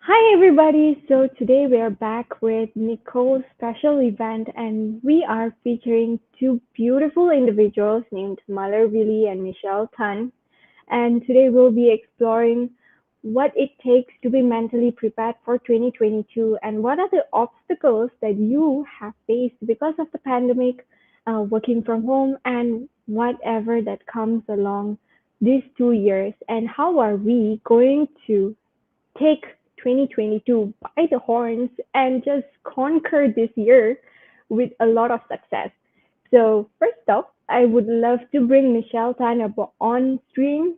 Hi everybody. So today we are back with Nicole's special event and we are featuring two beautiful individuals named Malar Willy and Michelle Tan. And today we'll be exploring what it takes to be mentally prepared for 2022 and what are the obstacles that you have faced because of the pandemic, working from home and whatever that comes along these 2 years, and how are we going to take 2022 by the horns and just conquer this year with a lot of success. So, first off, I would love to bring Michelle Tan on stream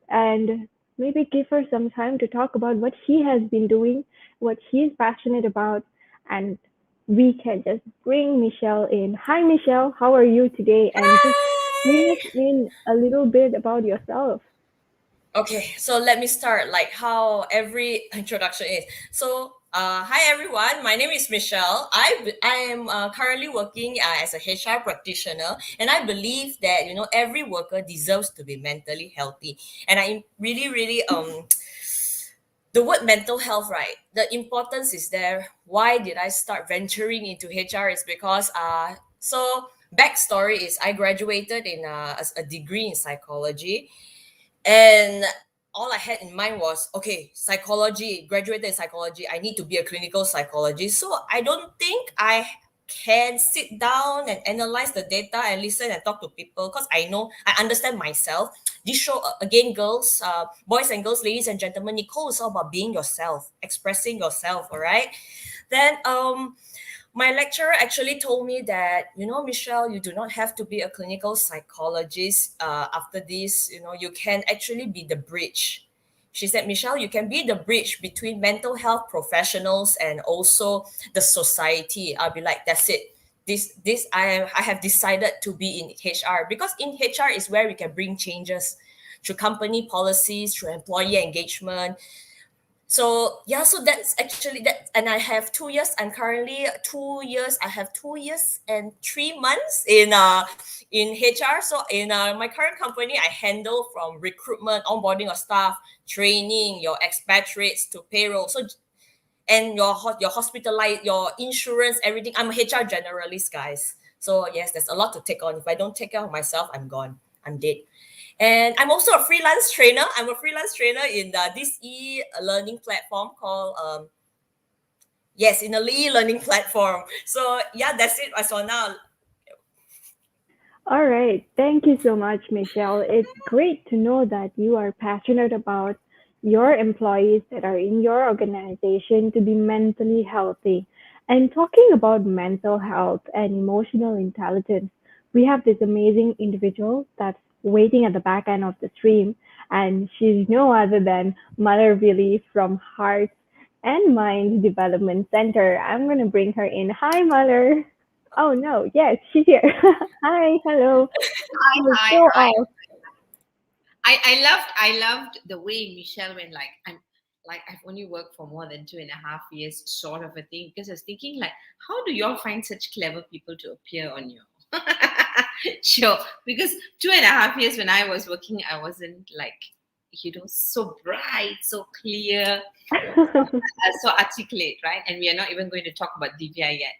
and maybe give her some time to talk about what she has been doing, what she's passionate about, and we can just bring Michelle in. Hi, Michelle, how are you today? And just bring us Hi! in a little bit about yourself. Okay, so let me start like how every introduction is. Hi everyone. My name is Michelle. I am currently working as a HR practitioner, and I believe that every worker deserves to be mentally healthy. And I really, really the word mental health, right? The importance is there. Why did I start venturing into HR? Is because backstory is I graduated in a degree in psychology, and all I had in mind was, okay, psychology, graduated in psychology, I need to be a clinical psychologist. So I don't think I can sit down and analyze the data and listen and talk to people because I know I understand myself. This show, again, girls, boys and girls, ladies and gentlemen, Nicole is all about being yourself, expressing yourself, all right? Then my lecturer actually told me that, Michelle, you do not have to be a clinical psychologist after this. You can actually be the bridge. She said, Michelle, you can be the bridge between mental health professionals and also the society. I'll be like, that's it. I have decided to be in HR because in HR is where we can bring changes through company policies, through employee engagement. So yeah, so that's actually that, and I have 2 years. I'm currently 2 years. I have 2 years and 3 months in HR. So in my current company, I handle from recruitment, onboarding of staff, training, your expatriates to payroll. So and your hospitalize, your insurance, everything. I'm a HR generalist, guys. So yes, there's a lot to take on. If I don't take care of myself, I'm gone. I'm dead. And I'm also a freelance trainer. I'm a freelance trainer in this e-learning platform called yes, in a e-learning platform. So yeah, that's it as for now. All right. Thank you so much, Michelle. It's great to know that you are passionate about your employees that are in your organization to be mentally healthy. And talking about mental health and emotional intelligence, we have this amazing individual that's waiting at the back end of the stream. And she's no other than Mother Willie from Heart and Mind Development Center. I'm going to bring her in. Hi, Mother. Oh no, yes, she's here. Hi, hello. Hi, We're hi, so hi. off. I loved the way Michelle went I've only worked for more than 2.5 years, sort of a thing. Because I was thinking how do y'all find such clever people to appear on your show? Because 2.5 years when I was working, I wasn't so bright, so clear, so articulate, right? And we are not even going to talk about Divya yet.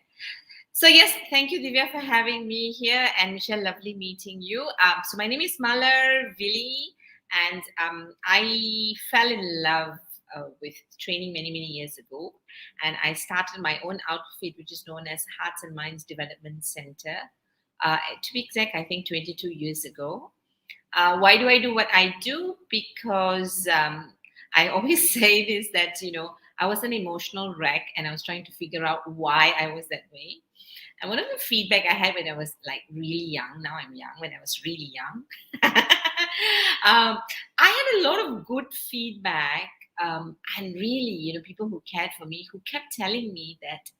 So yes, thank you, Divya, for having me here, and Michelle, lovely meeting you. So my name is Malar Vili, and I fell in love with training many, many years ago, and I started my own outfit, which is known as Hearts and Minds Development Center. To be exact, I think 22 years ago. Why do I do what I do? Because I always say this, that I was an emotional wreck, and I was trying to figure out why I was that way. And one of the feedback I had when I was really young, now I'm young, when I was really young, I had a lot of good feedback, and really, people who cared for me, who kept telling me that,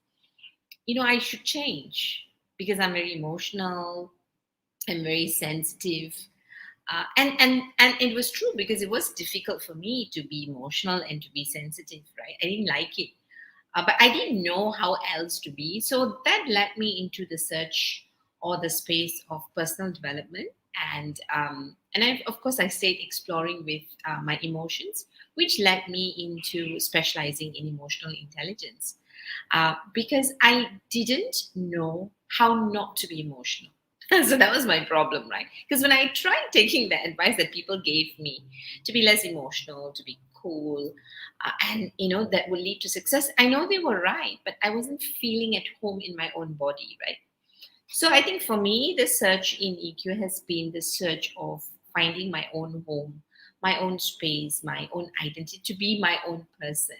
I should change because I'm very emotional, I'm very sensitive. And it was true because it was difficult for me to be emotional and to be sensitive, right? I didn't like it. But I didn't know how else to be. So that led me into the search or the space of personal development. And And of course, I stayed exploring with my emotions, which led me into specializing in emotional intelligence because I didn't know how not to be emotional. So that was my problem, right? Because when I tried taking the advice that people gave me to be less emotional, to be cool, and that would lead to success, I know they were right, but I wasn't feeling at home in my own body, right? So I think for me, the search in EQ has been the search of finding my own home, my own space, my own identity, to be my own person.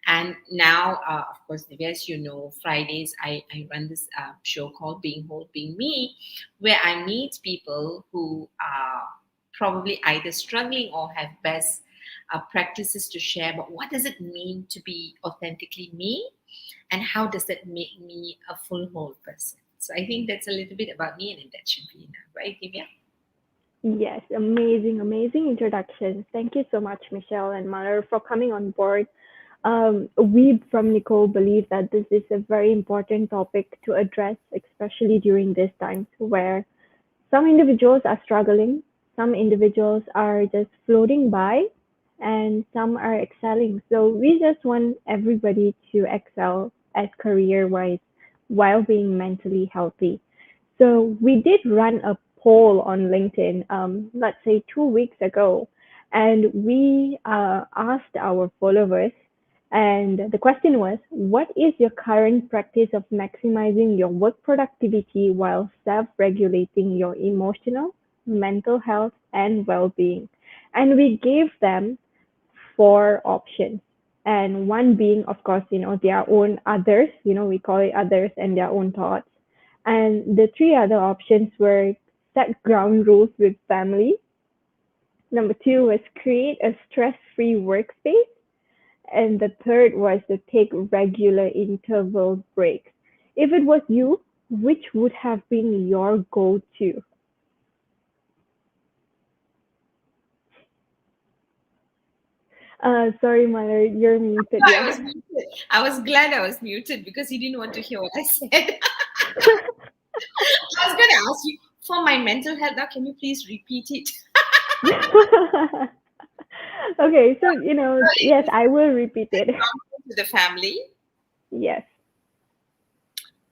And now, of course, Divya, as you know, Fridays I run this show called Being Whole, Being Me, where I meet people who are probably either struggling or have best practices to share. But what does it mean to be authentically me? And how does that make me a full whole person? So I think that's a little bit about me, and that should be enough, right, Divya? Yes, amazing, amazing introduction. Thank you so much, Michelle and Mother, for coming on board. We from Nicole believe that this is a very important topic to address, especially during this time where some individuals are struggling, some individuals are just floating by, and some are excelling. So we just want everybody to excel as career wise while being mentally healthy. So we did run a poll on LinkedIn, let's say 2 weeks ago, and we asked our followers, and the question was, what is your current practice of maximizing your work productivity while self-regulating your emotional, mental health, and well-being? And we gave them four options. And one being, of course, their own others, we call it others and their own thoughts. And the three other options were set ground rules with family. Number two was create a stress-free workspace. And the third was to take regular interval breaks. If it was you, which would have been your go-to? Sorry, Mother, you're muted. I Yeah. was muted. I was glad I was muted because he didn't want to hear what I said. I was going to ask you for my mental health. Now, can you please repeat it? Okay, so yes, It I will repeat it. was to the family. Yes.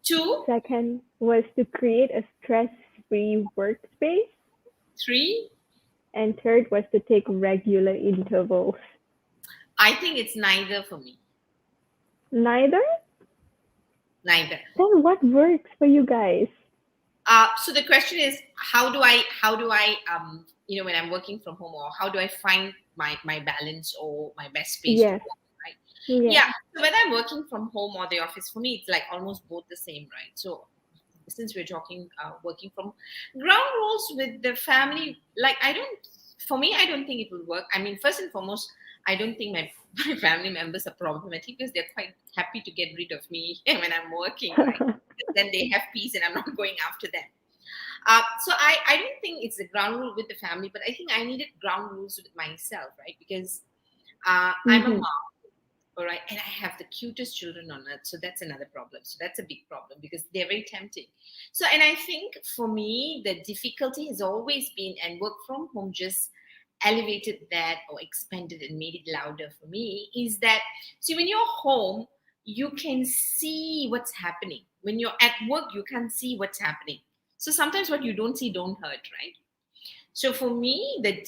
Two, Second was to create a stress-free workspace, three. and third was to take regular intervals. I think it's neither for me. Neither? Neither. Then what works for you guys? So the question is, how do I when I'm working from home, or how do I find my balance or my best space to Yes. work, right? Yeah. Yeah. So when I'm working from home or the office, for me, it's like almost both the same, right? So since we're talking working from ground rules with the family, like for me, I don't think it will work. I mean, first and foremost, I don't think my my family members are problematic because they're quite happy to get rid of me when I'm working, right? Then they have peace and I'm not going after them. So I don't think it's a ground rule with the family, but I think I needed ground rules with myself, right? Because I'm a Mm-hmm. mom, all right, and I have the cutest children on earth, so that's another problem. So that's a big problem because they're very tempting. So, and I think for me, the difficulty has always been, and work from home just elevated that or expanded and made it louder for me, is that, see, when you're home, you can see what's happening. When you're at work, you can't see what's happening. So sometimes what you don't see don't hurt, right? So for me, the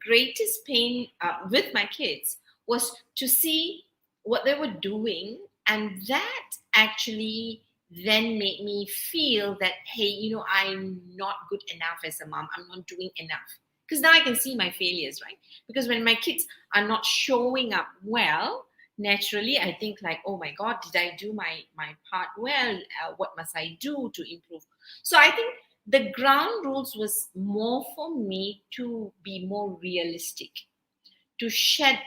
greatest pain with my kids was to see what they were doing, and that actually then made me feel that, hey, I'm not good enough as a mom. I'm not doing enough because now I can see my failures, right? Because when my kids are not showing up well, naturally I think like, oh my God, did I do my part well? What must I do to improve? So I think the ground rules was more for me to be more realistic, to shed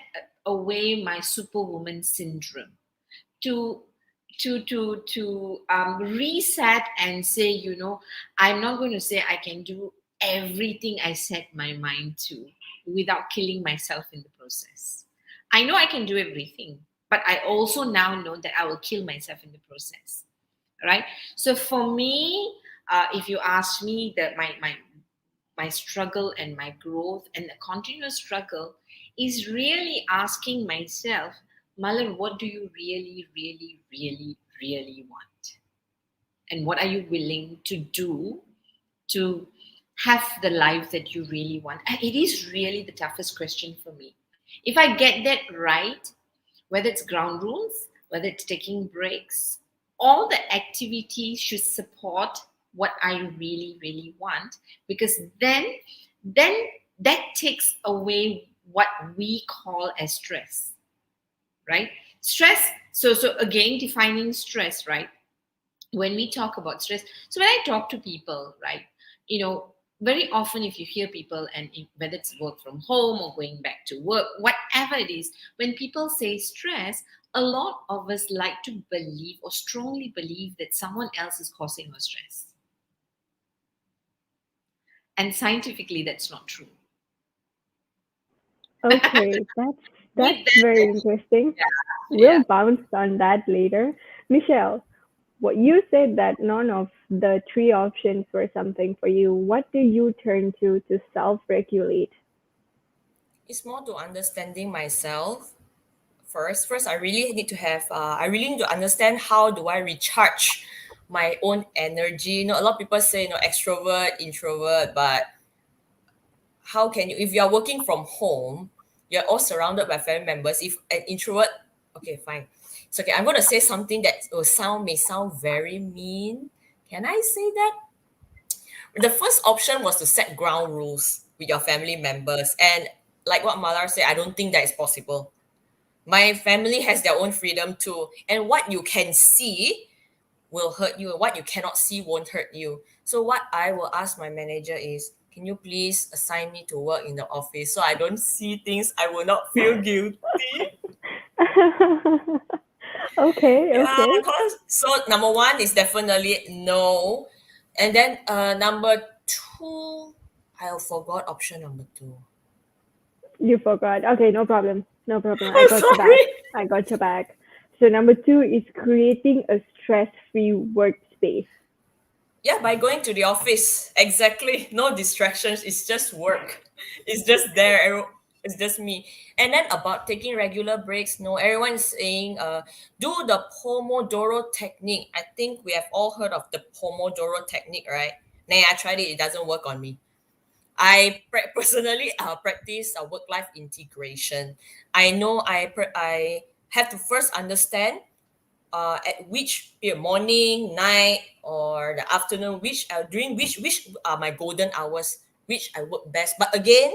away my superwoman syndrome, to reset and say, I'm not going to say I can do everything I set my mind to without killing myself in the process. I know I can do everything, but I also now know that I will kill myself in the process, right? So for me, if you ask me, that my my struggle and my growth and the continuous struggle is really asking myself, Malar, what do you really, really, really, really want? And what are you willing to do to have the life that you really want? And it is really the toughest question for me. If I get that right, whether it's ground rules, whether it's taking breaks, all the activities should support what I really, really want, because then that takes away what we call as stress, right? Stress. So again, defining stress, right? When we talk about stress, so when I talk to people, right, you know, very often if you hear people, and whether it's work from home or going back to work, whatever it is, when people say stress, a lot of us like to believe or strongly believe that someone else is causing our stress, and scientifically that's not true. Okay, that's With that, very interesting. yeah. We'll bounce on that later. Michelle, what you said that none of the three options were something for you. What do you turn to self-regulate? It's more to understanding myself first. I really need to have I really need to understand how do I recharge my own energy. A lot of people say extrovert, introvert, but how can you, if you're working from home, you're all surrounded by family members. If an introvert, okay, fine, it's okay. I'm going to say something that may sound very mean. Can I say that? The first option was to set ground rules with your family members, and like what Malar said, I don't think that is possible. My family has their own freedom too, and what you can see will hurt you, and what you cannot see won't hurt you. So what I will ask my manager is, can you please assign me to work in the office so I don't see things I will not feel guilty? Okay, Yeah, okay. because so number one is definitely no. And then number two, I forgot option number two. You forgot. Okay, no problem. No problem. I I'm got your back. sorry. I got your back. So number two is creating a stress-free workspace. Yeah, by going to the office. Exactly. No distractions. It's just work. It's just there. It's just me. And then about taking regular breaks. No, everyone's saying do the Pomodoro technique. I think we have all heard of the Pomodoro technique, right? Nah, I tried it. It doesn't work on me. Personally practice work-life integration. I know I have to first understand at which period, morning, night, or the afternoon, which during which are my golden hours, which I work best. But again,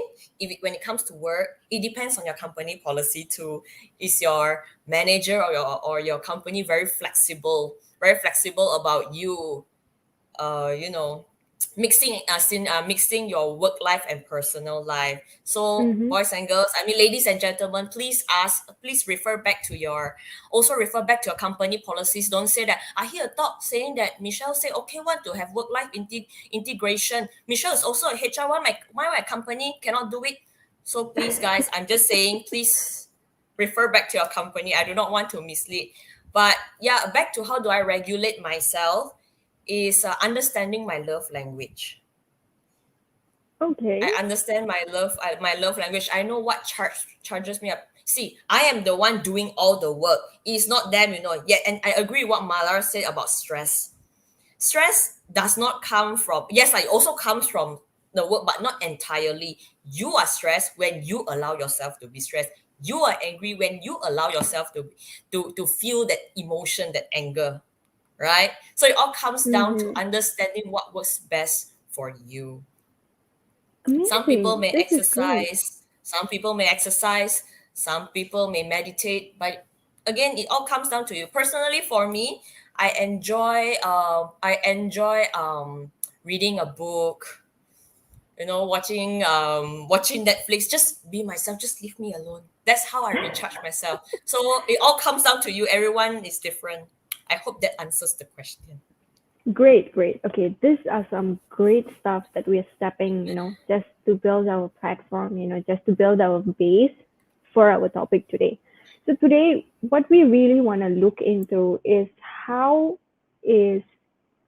when it comes to work, it depends on your company policy too. Is your manager or your company very flexible about you you know mixing your work life and personal life. So Mm-hmm. boys and girls, I mean ladies and gentlemen, please refer back to your company policies. Don't say that I hear a talk saying that Michelle say, okay, want to have work life integration. Michelle is also a HR. Why my company cannot do it? So please guys, I'm just saying, please refer back to your company. I do not want to mislead. But yeah, back to how do I regulate myself is understanding my love language. I Okay. understand my love language. I know what charges me up. See, I am the one doing all the work. It's not them, Yet, and I agree what Malar said about stress. Stress does not come from, yes, it also comes from the work, but not entirely. You are stressed when you allow yourself to be stressed. You are angry when you allow yourself to feel that emotion, that anger, right? So it all comes down to Mm-hmm. understanding what works best for you. Some people Amazing. may This is great. exercise, some people may meditate, but again, it all comes down to you. Personally, for me, I enjoy reading a book, watching Netflix. Just be myself, just leave me alone. That's how I recharge myself. So it all comes down to you. Everyone is different. I hope that answers the question. Great, great. Okay, these are some great stuff that we are stepping, just to build our platform, just to build our base for our topic today. So today, what we really want to look into is how is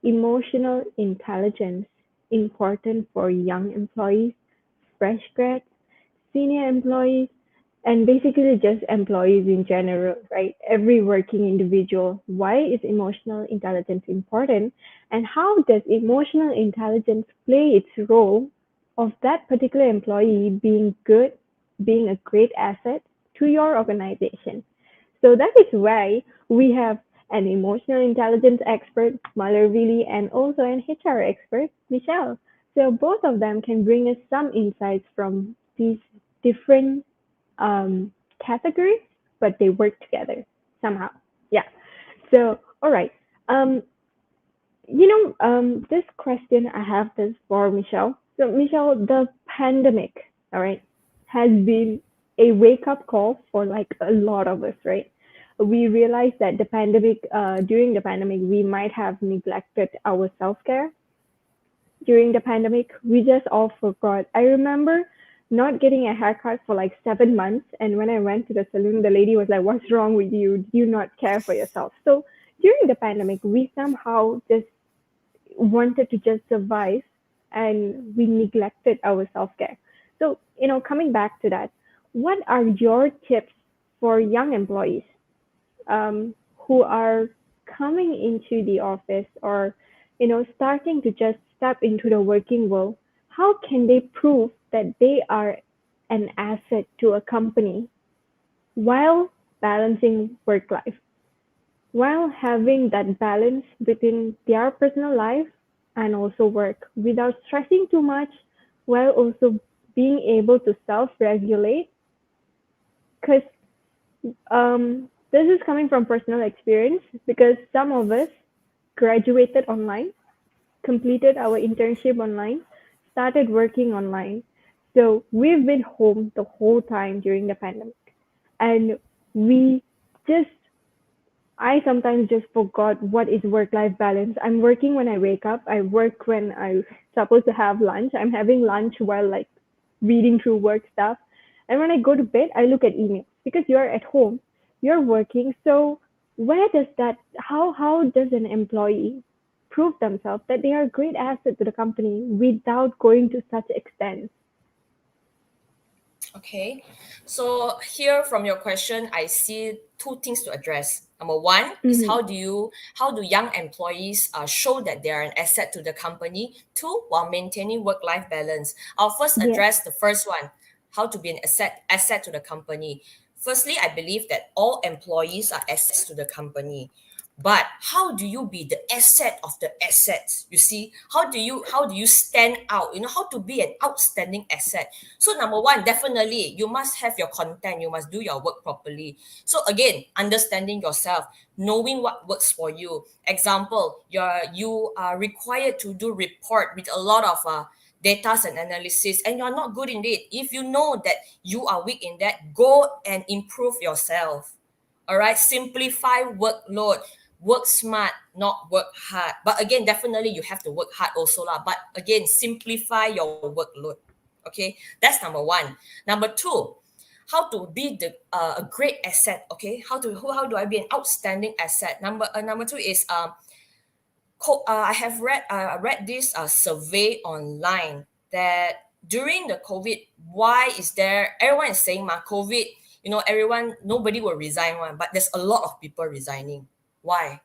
emotional intelligence important for young employees, fresh grads, senior employees, and basically just employees in general, right? Every working individual. Why is emotional intelligence important? And how does emotional intelligence play its role of that particular employee being good, being a great asset to your organization? So that is why we have an emotional intelligence expert, Mallory, and also an HR expert, Michelle. So both of them can bring us some insights from these different categories, but they work together somehow. Yeah. So, all right. Um, this question I have this for Michelle. So, Michelle, the pandemic, all right, has been a wake up call for like a lot of us, right? We realized that during the pandemic, we might have neglected our self care during the pandemic. We just all forgot. I remember not getting a haircut for like 7 months, and when I went to the salon, the lady was like, "What's wrong with you? Do you not care for yourself?" So during the pandemic, we somehow just wanted to just survive, and we neglected our self care. So coming back to that, what are your tips for young employees who are coming into the office or starting to just step into the working world? How can they prove that they are an asset to a company while balancing work life, while having that balance between their personal life and also work without stressing too much, while also being able to self regulate? Because this is coming from personal experience, because some of us graduated online, completed our internship online, started working online. So we've been home the whole time during the pandemic. And we just, I sometimes just forgot what is work life balance. I'm working when I wake up, I work when I'm supposed to have lunch. I'm having lunch while like reading through work stuff. And when I go to bed, I look at emails because you're at home, you're working. So where does that, how does an employee prove themselves that they are a great asset to the company without going to such extent? Okay. So here from your question, I see two things to address. Number one is Mm-hmm. how do young employees show that they are an asset to the company? Two, while maintaining work-life balance. I'll first Yes. address the first one, how to be an asset to the company. Firstly, I believe that all employees are assets to the company. But how do you be the asset of the assets? You see, how do you stand out? How to be an outstanding asset. So number one, definitely you must have your content. You must do your work properly. So again, understanding yourself, knowing what works for you. Example, you are required to do report with a lot of data and analysis, and you're not good in it. If you know that you are weak in that, go and improve yourself. All right, simplify workload. Work smart, not work hard. But again, definitely you have to work hard also lah. But again, simplify your workload. Okay, that's number one. Number two, how to be a great asset. Okay, how do I be an outstanding asset? Number two is I have read this survey online that during the COVID, why is there everyone is saying COVID, everyone nobody will resign one, but there's a lot of people resigning. Why?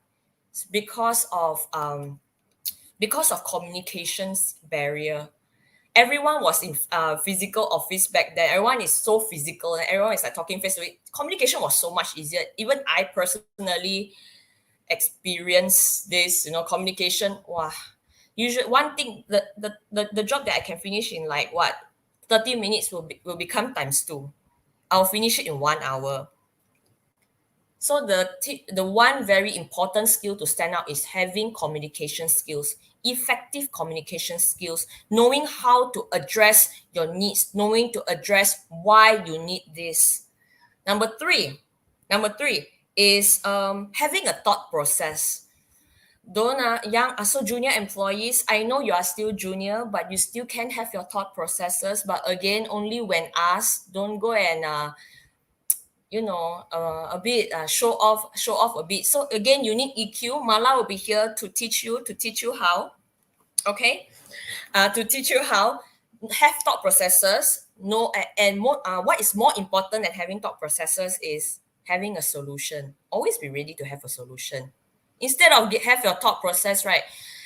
It's because of communications barrier. Everyone was in physical office back then. Everyone is so physical and everyone is like talking face to face. Communication was so much easier. Even I personally experience this, communication. Wow. Usually one thing, the job that I can finish in like what 30 minutes will become times two. I'll finish it in 1 hour. So the one very important skill to stand out is having communication skills, effective communication skills, knowing how to address your needs, knowing to address why you need this. Number three, number three is having a thought process. Don't so junior employees, I know you are still junior, but you still can have your thought processes. But again, only when asked. Don't go and a bit show off a bit. So again, you need EQ. Mala will be here to teach you how. Okay, to teach you how have thought processes. No, and more. What is more important than having thought processes is having a solution. Always be ready to have a solution instead of have your thought process right.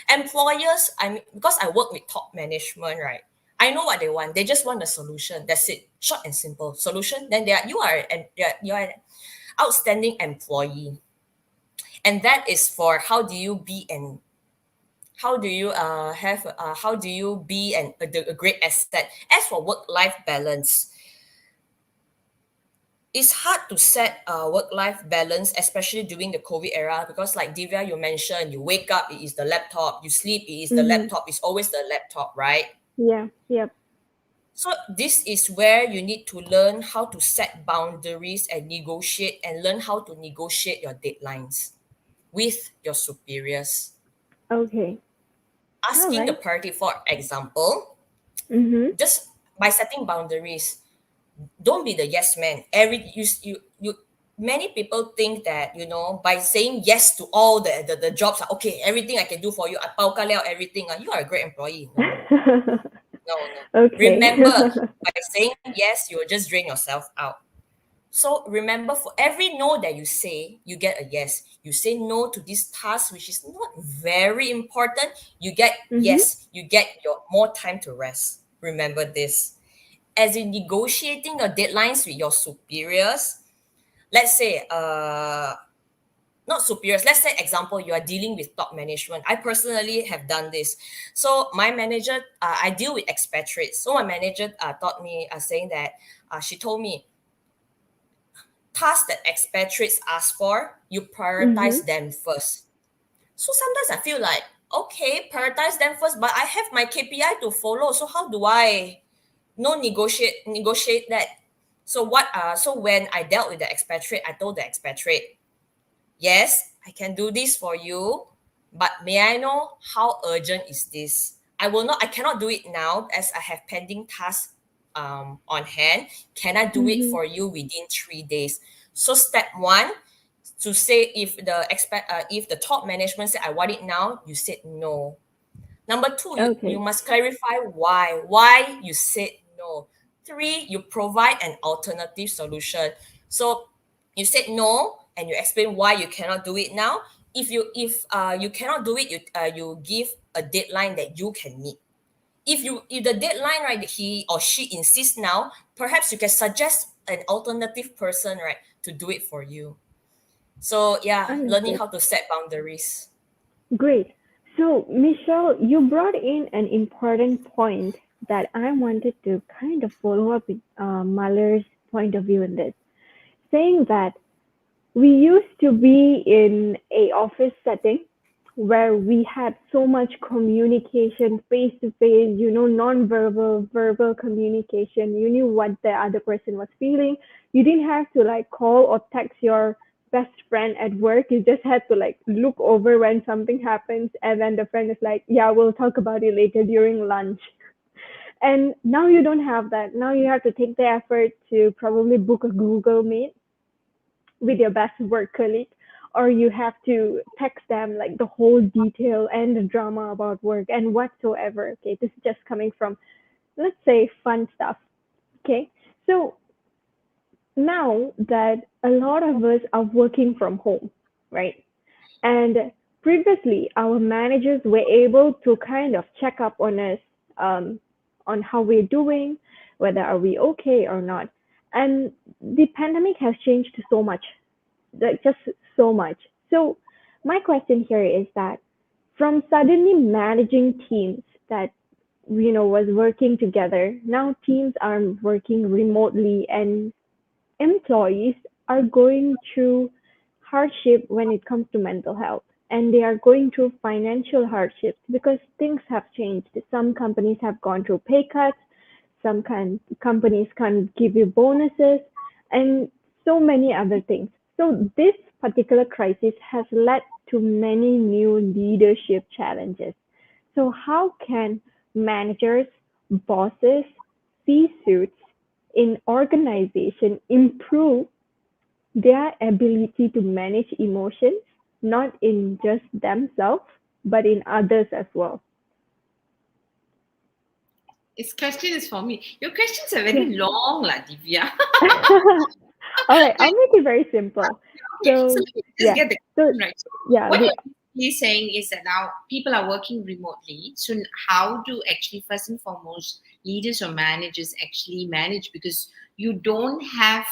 Employers, I mean, because I work with top management, right? I know what they want. They just want a solution. That's it. Short and simple. Solution. Then they are you are and you are an outstanding employee, and that is for how do you be an how do you have how do you be a great asset. As for work life balance, it's hard to set work life balance, especially during the COVID era, because like Divya, you mentioned, you wake up, it is the laptop, you sleep, it is the Mm-hmm. laptop, it's always the laptop, right? Yeah. Yep. So this is where you need to learn how to set boundaries and negotiate, and learn how to negotiate your deadlines with your superiors. Okay. All Asking the right. party, for example, Mm-hmm. just by setting boundaries, don't be the yes man. You many people think that, by saying yes to all the jobs, okay, everything I can do for you, I pao ka liao everything, you are a great employee. No, no. Okay. Remember, by saying yes, you will just drain yourself out. So remember, for every no that you say, you get a yes. You say no to this task, which is not very important, you get Mm-hmm. yes. You get your more time to rest. Remember this. As in negotiating your deadlines with your superiors, let's say, not superiors, let's say, example, you are dealing with top management. I personally have done this. So my manager, I deal with expatriates. So my manager taught me, saying that, she told me, tasks that expatriates ask for, you Mm-hmm. prioritize them first. So sometimes I feel like, okay, prioritize them first, but I have my KPI to follow. So how do I no negotiate that? So when I dealt with the expatriate, I told the expatriate, yes, I can do this for you, but may I know how urgent is this? I cannot do it now as I have pending tasks on hand. Can I do it Mm-hmm. for you within 3 days? So step one, to say, if the top management said I want it now, you said no. Number two, you Okay. must clarify why you said no. Three, you provide an alternative solution. So you said no and you explain why you cannot do it now. If you cannot do it, you give a deadline that you can meet. If the deadline, right, he or she insists now, perhaps you can suggest an alternative person, right, to do it for you. So yeah, learning Understood. how to set boundaries. Great. So, Michelle, you brought in an important point that I wanted to kind of follow up with Mahler's point of view in this, saying that we used to be in a office setting where we had so much communication face to face, non-verbal, verbal communication. You knew what the other person was feeling. You didn't have to like call or text your best friend at work. You just had to like look over when something happens, and then the friend is like, yeah, we'll talk about it later during lunch. And now you don't have that. Now you have to take the effort to probably book a Google Meet with your best work colleague, or you have to text them like the whole detail and the drama about work and whatsoever. Okay, this is just coming from, let's say, fun stuff. Okay, so now that a lot of us are working from home, right? And previously, our managers were able to kind of check up on us, um, on how we're doing, whether are we okay or not. And the pandemic has changed so much, like just so much. So my question here is that from suddenly managing teams that was working together, now teams are working remotely, and employees are going through hardship when it comes to mental health, and they are going through financial hardships because things have changed. Some companies have gone through pay cuts, companies can't give you bonuses, and so many other things. So this particular crisis has led to many new leadership challenges. So how can managers, bosses, C-suites in organization improve their ability to manage emotions, not in just themselves, but in others as well? This question is for me. Your questions are very Yeah. long, La Divya. All right, I'll make it very simple. Okay, so So, let me just yeah. get the So, question right. So yeah, what you're basically saying is that now people are working remotely. So how do actually first and foremost leaders or managers actually manage, because you don't have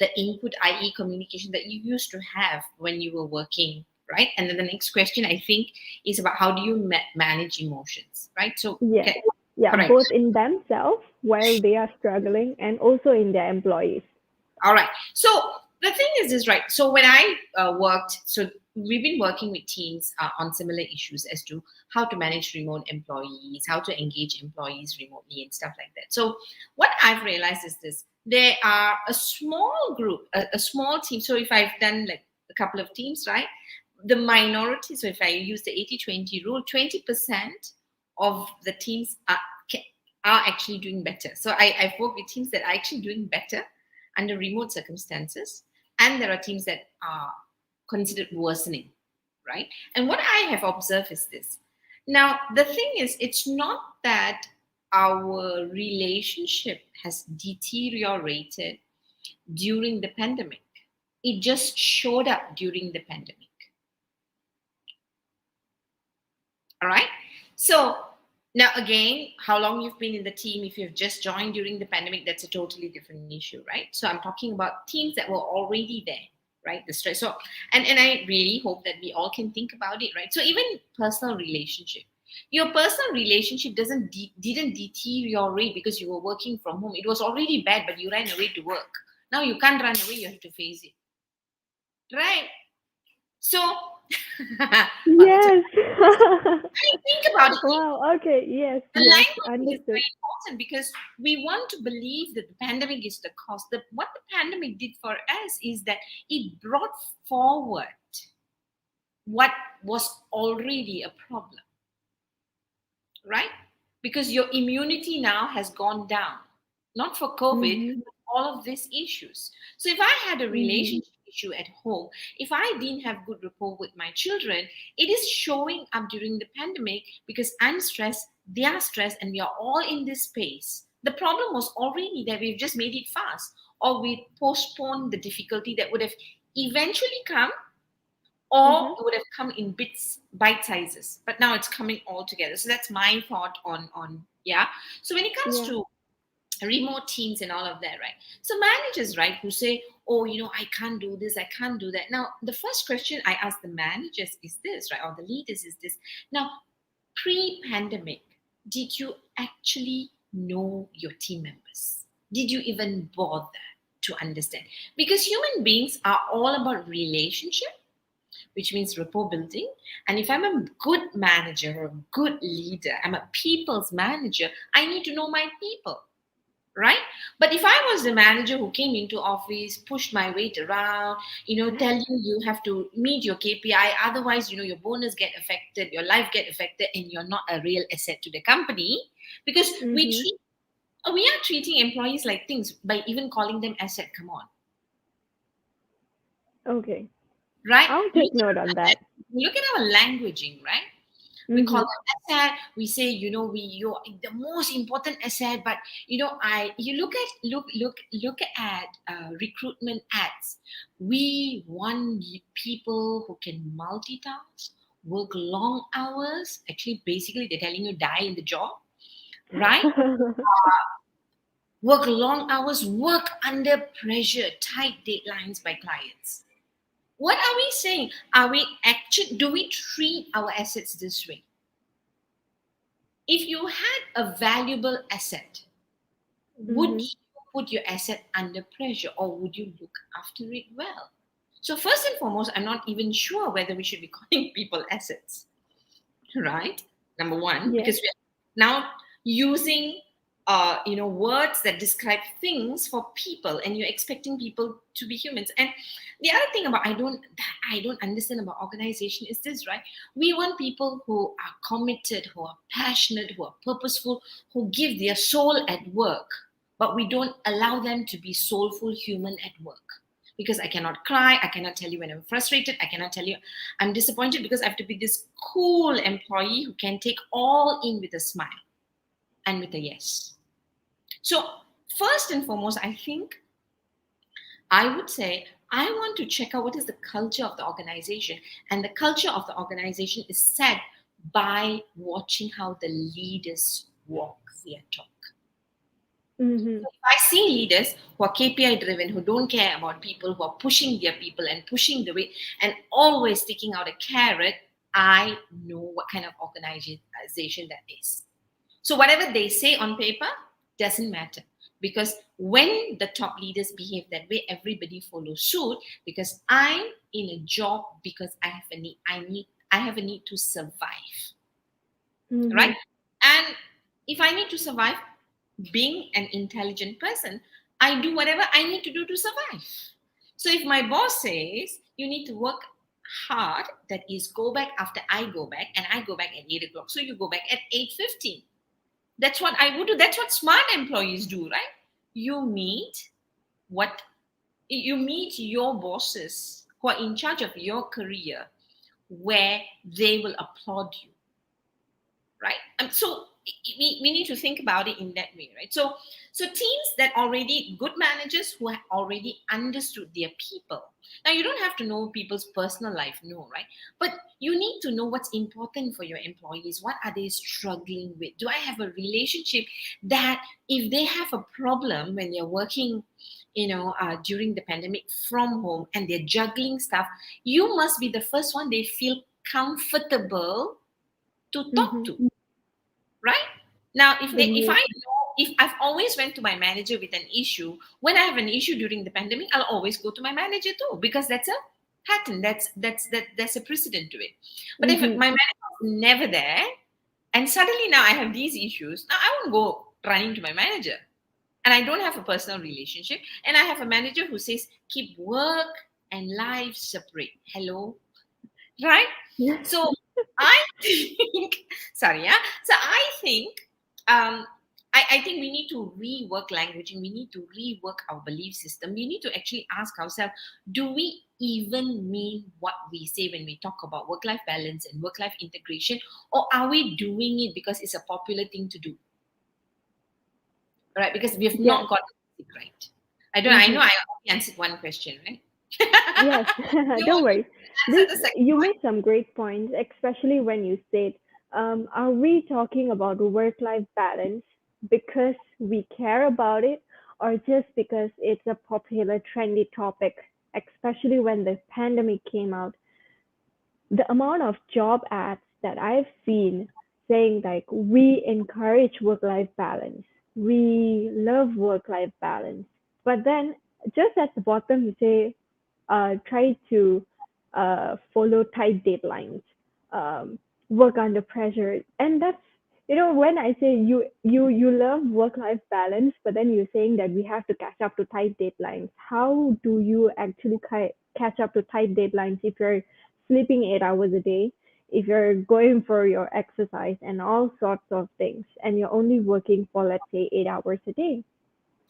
the input, i.e., communication that you used to have when you were working, right? And then the next question I think is about how do you manage emotions, right? So yes. Yeah, correct. both in themselves while they are struggling and also in their employees. All right. So the thing is this, right? So when I worked, so we've been working with teams on similar issues as to how to manage remote employees, how to engage employees remotely, and stuff like that. So what I've realized is this: there are a small group, a small team. So if I've done like a couple of teams, right? The minority. So if I use the 80-20 rule, 20% of the teams are actually doing better. So I've worked with teams that are actually doing better under remote circumstances, and there are teams that are considered worsening, right? And what I have observed is this. Now, the thing is, it's not that our relationship has deteriorated during the pandemic, it just showed up during the pandemic. All right. So now again, how long you've been in the team, if you've just joined during the pandemic, that's a totally different issue, right? So I'm talking about teams that were already there, right? The stress. So and I really hope that we all can think about it, right? So even personal relationship. Your personal relationship didn't deteriorate because you were working from home. It was already bad, but you ran away to work. Now you can't run away, you have to face it. Right? So oh, that's Yes. think about it. Wow, okay. Yes, The yes, language is understood. very important because we want to believe that the pandemic is the cause. What the pandemic did for us is that it brought forward what was already a problem, right? Because your immunity now has gone down, not for COVID, Mm-hmm. but all of these issues. So if I had a Mm-hmm. relationship issue at home, if I didn't have good rapport with my children, it is showing up during the pandemic because I'm stressed, they are stressed, and we are all in this space. The problem was already there. We've just made it fast, or we postponed the difficulty that would have eventually come, or Mm-hmm. it would have come in bite sizes, but now it's coming all together. So that's my thought on yeah. So when it comes Yeah. to remote teams and all of that, right? So managers, right, who say, oh, I can't do this, I can't do that. Now the first question I ask the managers is this, right, or the leaders is this. Now, pre-pandemic, did you actually know your team members? Did you even bother to understand? Because human beings are all about relationship, which means rapport building. And if I'm a good manager or a good leader, I'm a people's manager, I need to know my people, right? But if I was the manager who came into office, pushed my weight around, telling you have to meet your KPI, otherwise, your bonus get affected, your life get affected, and you're not a real asset to the company, because Mm-hmm. we are treating employees like things by even calling them asset. Come on, Okay. right? I'll take note on that. Look at our languaging, right? We call Mm-hmm. them asset. We say, you're the most important asset. But I you look at recruitment ads. We want people who can multitask, work long hours. Actually, basically, they're telling you die in the job, right? Work long hours, work under pressure, tight deadlines by clients. What are we saying? Are we actually do we treat our assets this way? If you had a valuable asset, would Mm-hmm. you put your asset under pressure, or would you look after it well? So, first and foremost, I'm not even sure whether we should be calling people assets, right? Number one, Yes. because we are now using words that describe things for people, and you're expecting people to be humans. And the other thing about I don't understand about organization is this, right? We want people who are committed, who are passionate, who are purposeful, who give their soul at work, but we don't allow them to be soulful human at work. Because I cannot cry, I cannot tell you when I'm frustrated, I cannot tell you I'm disappointed, because I have to be this cool employee who can take all in with a smile. and with a yes. So, first and foremost, I think I would say I want to check out what is the culture of the organization. And the culture of the organization is set by watching how the leaders walk their talk. Mhm. If I see leaders who are KPI driven, who don't care about people, who are pushing their people and pushing the weight and always sticking out a carrot, I know what kind of organization that is. So whatever they say on paper doesn't matter, because when the top leaders behave that way, everybody follows suit, because I'm in a job because I have a need. I have a need to survive, right? Mhm. And if I need to survive, being an intelligent person, I do whatever I need to do to survive. So if my boss says you need to work hard, that is, go back after I go back, and I go back at 8 o'clock, so you go back at 8:15. That's what I would do. That's what smart employees do, right? You meet what you meet your bosses who are in charge of your career, where they will applaud you, right? So we need to think about it in that way, right? So teams that already good managers who have already understood their people. Now you don't have to know people's personal life, no, right? But you need to know what's important for your employees. What are they struggling with? Do I have a relationship that if they have a problem when they're working, during the pandemic from home and they're juggling stuff, you must be the first one they feel comfortable to talk Mhm. to, right? Now if I Exactly. know, if I've always went to my manager with an issue, when I have an issue during the pandemic, I'll always go to my manager too, because that's a pattern, that's a precedent to it. But if Mhm. my manager is never there, and suddenly now I have these issues, now I won't go running to my manager, and I don't have a personal relationship, and I have a manager who says keep work and life separate. Hello, right? So I think, sorry, yeah. So I think, um, I think we need to rework language, and we need to rework our belief system. We need to actually ask ourselves, do we even mean what we say when we talk about work-life balance and work-life integration, or are we doing it because it's a popular thing to do, right? Because we have Yes. not got it right. I don't. I know Mhm. I only answered one question, right? Yes. You Don't want me worry. to This answer the second you one? made some great points, especially when you said, are we talking about work-life balance because we care about it, or just because it's a popular, trendy topic? Especially when the pandemic came out, the amount of job ads that I've seen saying like we encourage work life balance, we love work life balance, but then just at the bottom you say try to follow tight deadlines, um, work under pressure, and that's when I say you love work life balance, but then you're saying that we have to catch up to tight deadlines. How do you actually catch up to tight deadlines if you're sleeping 8 hours a day, if you're going for your exercise and all sorts of things, and you're only working for, let's say, 8 hours a day?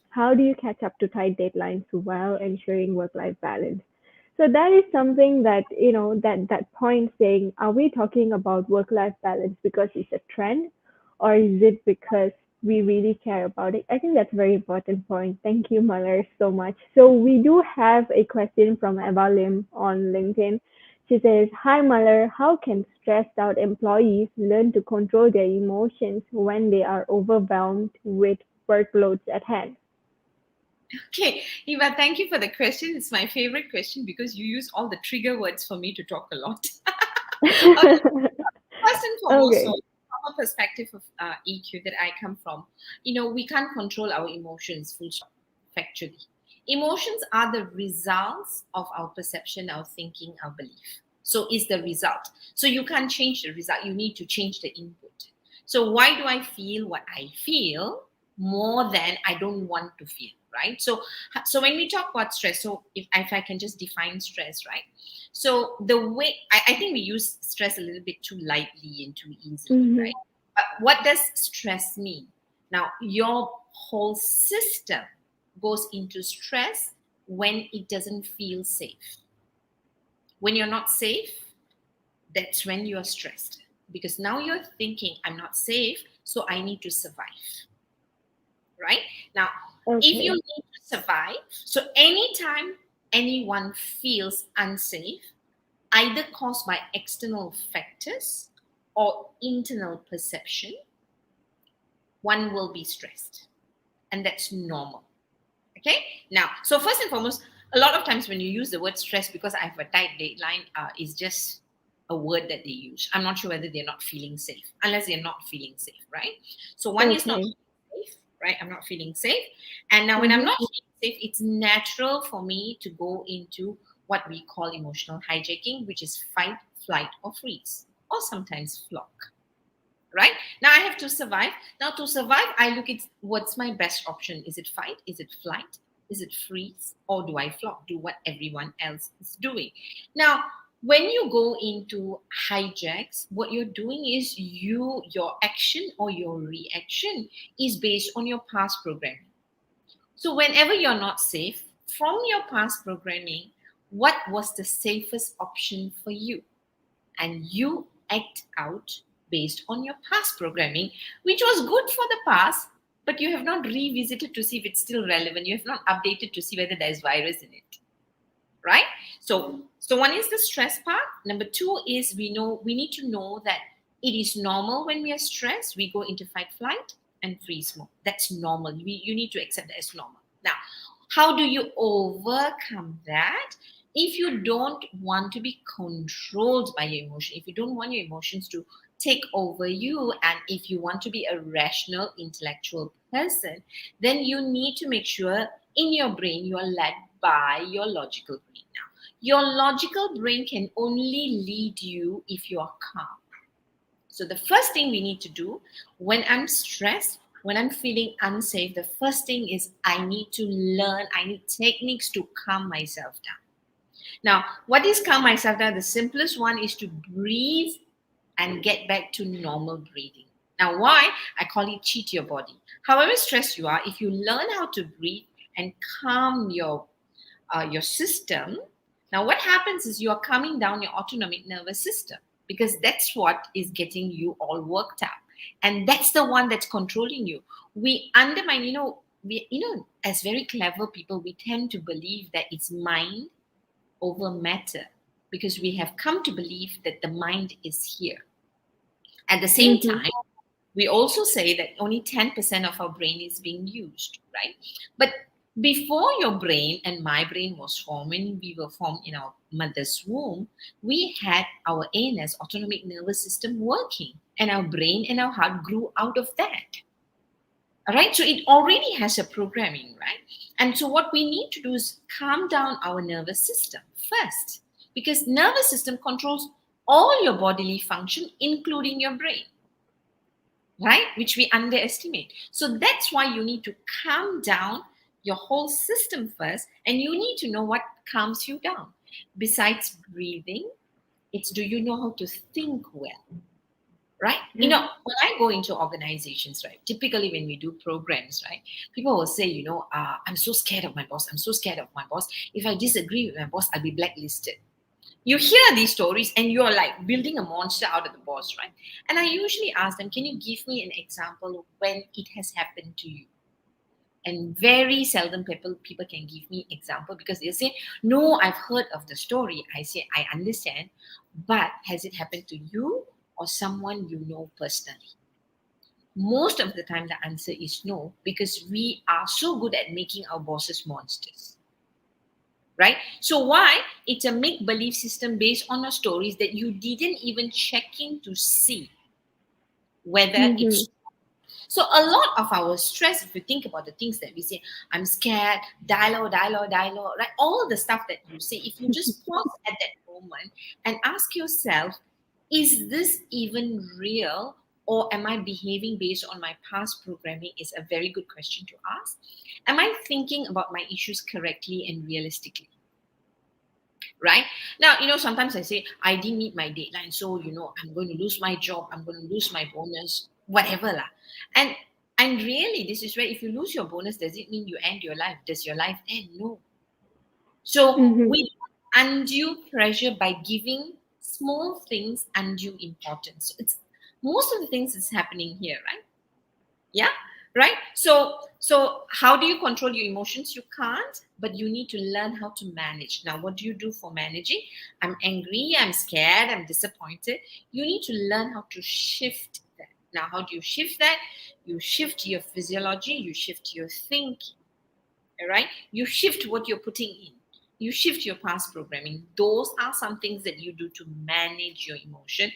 How do you catch up to tight deadlines while ensuring work-life balance? So that is something that, that point saying, are we talking about work-life balance because it's a trend, or is it because we really care about it? I think that's a very important point. Thank you, Malar, so much. So we do have a question from Eva Lim on LinkedIn. She says, hi, Malar, how can stressed out employees learn to control their emotions when they are overwhelmed with workloads at hand? Okay, Eva, thank you for the question. It's my favorite question because you use all the trigger words for me to talk a lot. Okay, first and foremost, so Okay. from a perspective of EQ that I come from, we can't control our emotions, full stop, factually. Emotions are the results of our perception, our thinking, our belief. So it's the result. So you can't change the result. You need to change the input. So why do I feel what I feel more than I don't want to feel, right? So when we talk about stress, so if I can just define stress, right? So the way I think we use stress a little bit too lightly and too easily, Mhm. right? But what does stress mean? Now, your whole system goes into stress when it doesn't feel safe. When you're not safe, that's when you're stressed. Because now you're thinking, I'm not safe, So I need to survive. Right? Now, if you Okay. need to survive, so anytime anyone feels unsafe, either caused by external factors or internal perception, one will be stressed. And that's normal. Okay? Now, so first and foremost, a lot of times when you use the word stress because I have a tight deadline, is just a word that they use. I'm not sure whether they're not feeling safe, unless they're not feeling safe, right? So one is not Okay. feeling safe, right? I'm not feeling safe. And now when I'm Mm-hmm. not feeling safe, it's natural for me to go into what we call emotional hijacking, which is fight, flight, or freeze, or sometimes flock. Right? Now I have to survive. Now to survive, I look at what's my best option. Is it fight? Is it flight? Is it freeze? Or do I flock? Do what everyone else is doing? Now, when you go into hijacks, what you're doing is your action or your reaction is based on your past programming. So whenever you're not safe, from your past programming, what was the safest option for you? And you act out based on your past programming, which was good for the past, but you have not revisited to see if it's still relevant. You have not updated to see whether there's virus in it, right? So one is the stress part. Number two is we need to know that it is normal when we are stressed. We go into fight, flight, and freeze mode. That's normal. You need to accept that as normal. Now, how do you overcome that? If you don't want to be controlled by your emotion, if you don't want your emotions to take over you, and if you want to be a rational, intellectual person, then you need to make sure in your brain you are led by your logical brain. Now, your logical brain can only lead you if you are calm. So the first thing we need to do when I'm stressed, when I'm feeling unsafe, the first thing is I need to learn, I need techniques to calm myself down. Now, what is calm myself down? The simplest one is to breathe and get back to normal breathing. Now, why? I call it cheat your body. However stressed you are, if you learn how to breathe and calm your system, now what happens is you are calming down your autonomic nervous system because that's what is getting you all worked up, and that's the one that's controlling you. We undermine, as very clever people, we tend to believe that it's mind over matter because we have come to believe that the mind is here. At the same Mm-hmm. time, we also say that only 10% of our brain is being used, right? But before your brain and my brain was formed, when we were formed in our mother's womb, we had our ANS, autonomic nervous system, working, and our brain and our heart grew out of that. All right, so it already has a programming, right? And so what we need to do is calm down our nervous system first, because nervous system controls all your bodily function, including your brain, right? Which we underestimate. So that's why you need to calm down your whole system first, and you need to know what calms you down. Besides breathing, it's do you know how to think well? Right? When I go into organizations, right, typically when we do programs, right, people will say, I'm so scared of my boss. I'm so scared of my boss. If I disagree with my boss, I'll be blacklisted. You hear these stories and you're like building a monster out of the boss, right? And I usually ask them, can you give me an example of when it has happened to you? And very seldom people can give me example because they say, no, I've heard of the story. I say, I understand, but has it happened to you or someone you know personally? Most of the time, the answer is no, because we are so good at making our bosses monsters, right? So why? It's a make-believe system based on our stories that you didn't even check in to see whether Mm-hmm. it's. So a lot of our stress, if you think about the things that we say, I'm scared, dialogue, dialogue, dialogue, right? All the stuff that you say, if you just pause at that moment and ask yourself, is this even real? Or am I behaving based on my past programming? Is a very good question to ask. Am I thinking about my issues correctly and realistically? Right now, sometimes I say I didn't meet my deadline, so I'm going to lose my job, I'm going to lose my bonus, whatever lah. And really, this is where if you lose your bonus, does it mean you end your life? Does your life end? No. So Mm-hmm. we undue pressure by giving small things undue importance. So it's most of the things that's happening here, right? Yeah, right. So how do you control your emotions? You can't, but you need to learn how to manage. Now, what do you do for managing? I'm angry, I'm scared, I'm disappointed. You need to learn how to shift that. Now, how do you shift that? You shift your physiology, you shift your thinking. All right, you shift what you're putting in, you shift your past programming. Those are some things that you do to manage your emotion.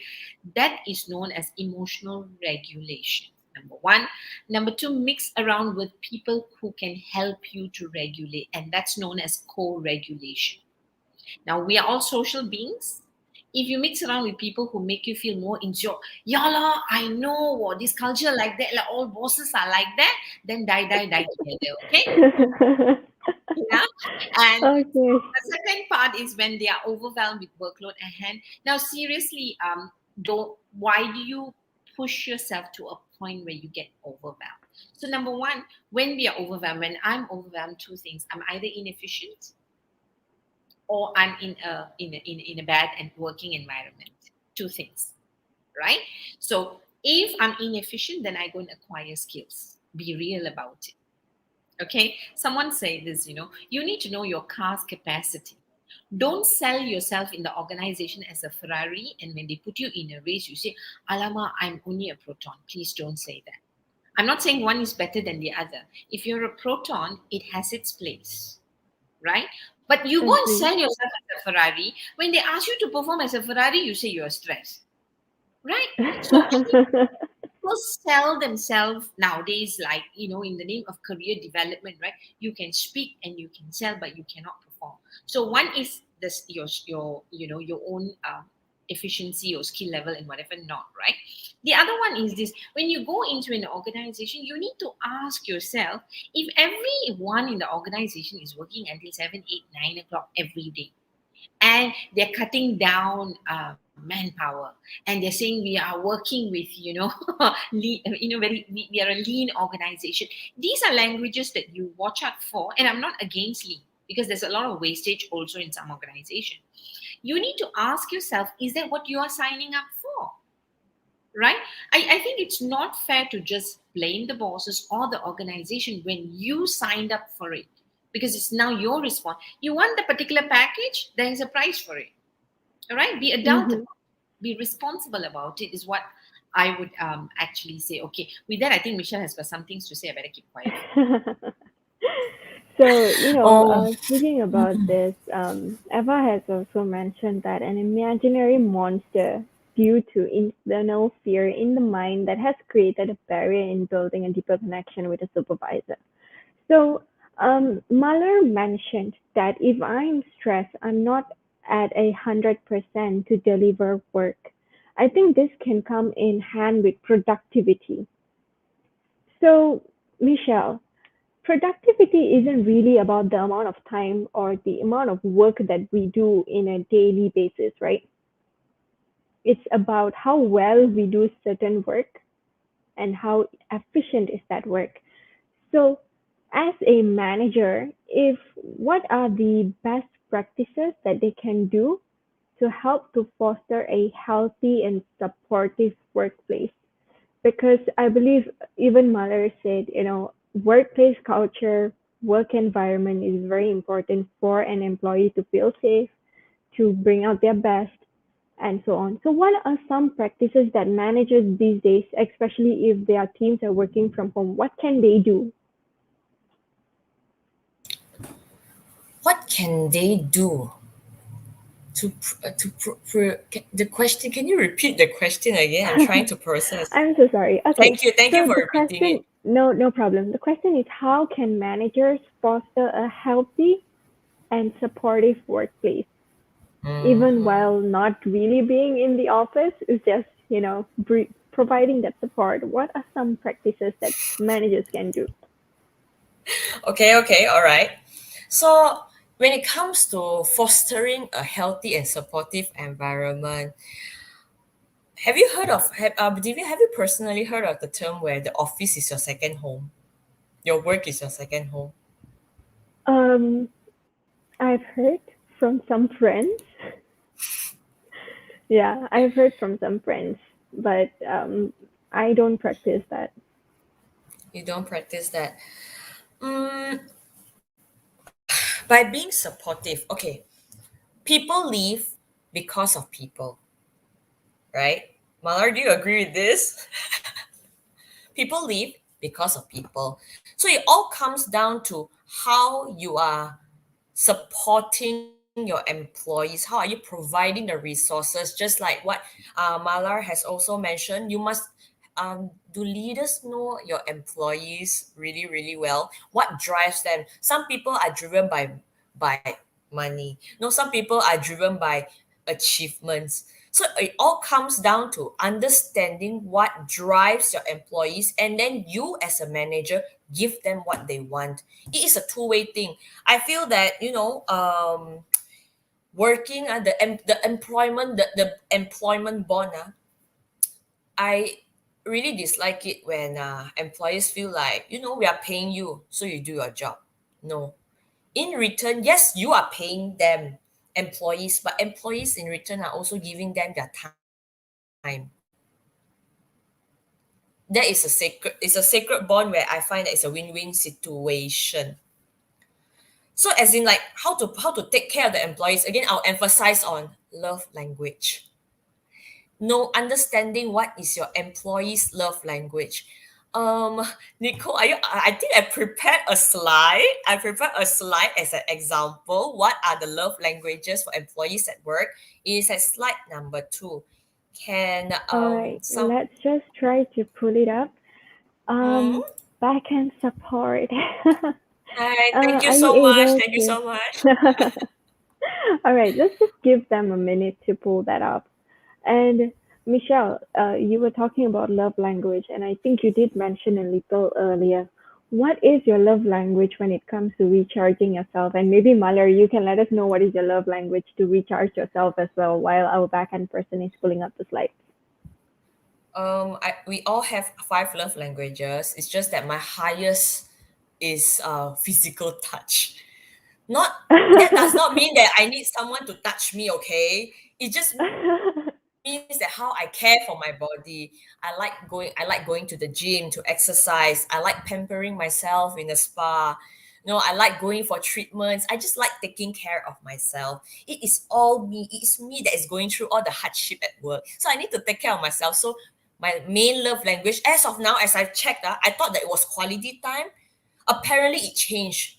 That is known as emotional regulation, number one. Number two, mix around with people who can help you to regulate, and that's known as co-regulation. Now, we are all social beings. If you mix around with people who make you feel more insecure, yeah lah, I know what this culture like that, like all bosses are like that, then die together, okay? Yeah. And Okay. the second part is when they are overwhelmed with workload at hand. Now, seriously, don't why do you push yourself to a point where you get overwhelmed? So, number one, when we are overwhelmed, when I'm overwhelmed, two things: I'm either inefficient or I'm in a bad and working environment. Two things, right? So, if I'm inefficient, then I go and acquire skills. Be real about it. Okay, someone say this, you need to know your car's capacity. Don't sell yourself in the organization as a Ferrari, and when they put you in a race, you say, Alama, I'm only a proton. Please don't say that. I'm not saying one is better than the other. If you're a proton, it has its place, right? But you go and Agree. sell yourself as a Ferrari. When they ask you to perform as a Ferrari, you say you're stressed, right? So people sell themselves nowadays, like, in the name of career development, right? You can speak and you can sell, but you cannot perform. So one is this, your own efficiency or skill level and whatever not, right? The other one is this: when you go into an organization, you need to ask yourself, if everyone in the organization is working until 7, 8, 9 o'clock every day, and they're cutting down manpower, and they're saying we are working with lean, we are a lean organization. These are languages that you watch out for, and I'm not against lean, because there's a lot of wastage also in some organization. You need to ask yourself, is that what you are signing up for, right? I think it's not fair to just blame the bosses or the organization when you signed up for it, because it's now your response. You want the particular package, there is a price for it. All right, be adult about Mhm. it. Be responsible about it, is what I would actually say. Okay, with that, I think Michelle has got some things to say. I better keep quiet for now. So, Oh, speaking about this, Eva has also mentioned that an imaginary monster due to internal fear in the mind that has created a barrier in building a deeper connection with a supervisor. So, Muller mentioned that if I'm stressed, I'm not at 100% to deliver work. I think this can come in hand with productivity. So, Michelle, productivity isn't really about the amount of time or the amount of work that we do in a daily basis, right? It's about how well we do certain work and how efficient is that work. So, as a manager, if what are the best practices that they can do to help to foster a healthy and supportive workplace? Because I believe even Mahler said, workplace culture, work environment is very important for an employee to feel safe, to bring out their best, and so on. So, what are some practices that managers these days, especially if their teams are working from home, what can they do? what can they do the question? Can you repeat the question again? I'm trying to process. I'm so sorry. Okay, Thank you so for the repeating question, it. no problem. The question is, how can managers foster a healthy and supportive workplace, even Mhm. while not really being in the office? Is just providing that support. What are some practices that managers can do? Okay, all right. So, when it comes to fostering a healthy and supportive environment, have you personally heard of the term where the office is your second home? Your work is your second home. Um, I've heard from some friends. Yeah, I've heard from some friends, but I don't practice that. You don't practice that. Mm, by being supportive, okay, people leave because of people, right? Malar, do you agree with this? People leave because of people. So it all comes down to how you are supporting your employees. How are you providing the resources? Just like what Malar has also mentioned, you must do leaders know your employees really, really well? What drives them? Some people are driven by money. No, some people are driven by achievements. So it all comes down to understanding what drives your employees, and then you as a manager give them what they want. It is a two-way thing. I feel that working at the employment bond, I really dislike it when employers feel like, we are paying you so you do your job. No, in return, yes, you are paying them, employees, but employees in return are also giving them their time. That is a sacred bond where I find that it's a win-win situation. So as in, like, how to take care of the employees, again, I'll emphasize on love language. No, understanding what is your employees love language. Nicole, I think I prepared a slide as an example. What are the love languages for employees at work? It is at slide number 2. Can All right, some let's just try to pull it up. hmm? Um, Backend support. Hi, thank you Are you so much. able Thank you to? so much. All right, let's just give them a minute to pull that up. And Michelle, you were talking about love language, and I think you did mention a little earlier. What is your love language when it comes to recharging yourself? And maybe Malar, you can let us know what is your love language to recharge yourself as well, while our backend person is pulling up the slides. We all have 5 love languages. It's just that my highest is physical touch. Not That does not mean that I need someone to touch me, okay? It just means that how I care for my body. I like going to the gym to exercise. I like pampering myself in a spa. I like going for treatments. I just like taking care of myself. It is all me. It is me that is going through all the hardship at work. So I need to take care of myself. So my main love language, as of now, as I've checked, I thought that it was quality time. Apparently it changed.